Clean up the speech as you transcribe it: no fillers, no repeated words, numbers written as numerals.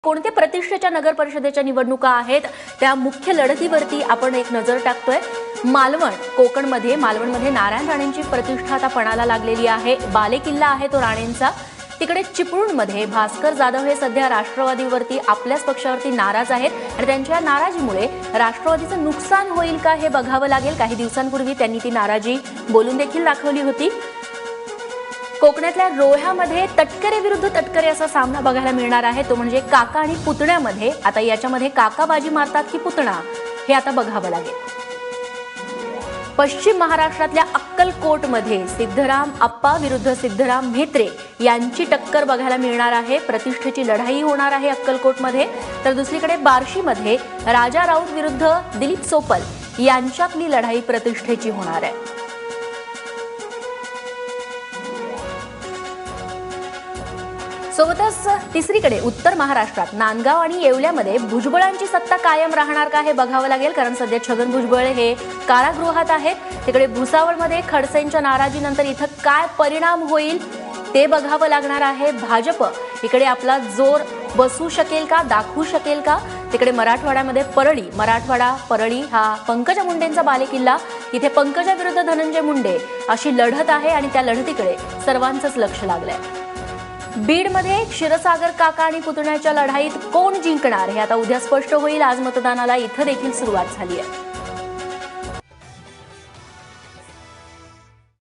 कोणत्या प्रतिष्ठेच्या नगर परिषदेच्या निवडणुका आहेत त्या मुख्य लढतीवरती आपण एक नजर टाकतोय। कोकणमध्ये नारायण राणेंची प्रतिष्ठा आता पणाला लागलेली आहे। बालेकिल्ला आहे तो राणेंचा। तिकडे चिपळूणमध्ये भास्कर जाधव हे सध्या राष्ट्रवादीवरती आपल्याच पक्षावरती नाराज आहेत आणि त्यांच्या नाराजीमुळे राष्ट्रवादीचं नुकसान होईल का हे बघावं लागेल। काही दिवसांपूर्वी त्यांनी ती नाराजी बोलून देखील दाखवली होती। कोकणातल्या रोह्यामध्ये तटकरे विरुद्ध तटकरे असा सामना बघायला मिळणार आहे, तो म्हणजे काका आणि पुतण्यामध्ये। आता याच्यामध्ये काका बाजी मारतात की पुतणा हे आता बघावं लागेल। पश्चिम महाराष्ट्रातल्या अक्कलकोटमध्ये सिद्धराम आप्पा विरुद्ध सिद्धराम म्हेत्रे यांची टक्कर बघायला मिळणार आहे। प्रतिष्ठेची लढाई होणार आहे अक्कलकोटमध्ये। तर दुसरीकडे बार्शीमध्ये राजा राऊत विरुद्ध दिलीप सोपल यांच्यातली लढाई प्रतिष्ठेची होणार आहे। सोबतच तिसरीकडे उत्तर महाराष्ट्रात नांदगाव आणि येवल्यामध्ये भुजबळांची सत्ता कायम राहणार का हे बघावं लागेल, कारण सध्या छगन भुजबळ हे कारागृहात आहेत। तिकडे भुसावळमध्ये खडसेंच्या नाराजीनंतर इथं काय परिणाम होईल ते बघावं लागणार आहे। भाजप इकडे आपला जोर बसू शकेल का, दाखवू शकेल का। तिकडे मराठवाड्यामध्ये परळी हा पंकजा मुंडेंचा बालेकिल्ला। इथे पंकजा विरुद्ध धनंजय मुंडे अशी लढत आहे आणि त्या लढतीकडे सर्वांचंच लक्ष लागलंय। बीडमध्ये क्षीरसागर काका आणि पुतण्याच्या लढाईत कोण जिंकणार हे आता उद्या स्पष्ट होईल। आज मतदानाला इथं देखील सुरुवात झाली आहे।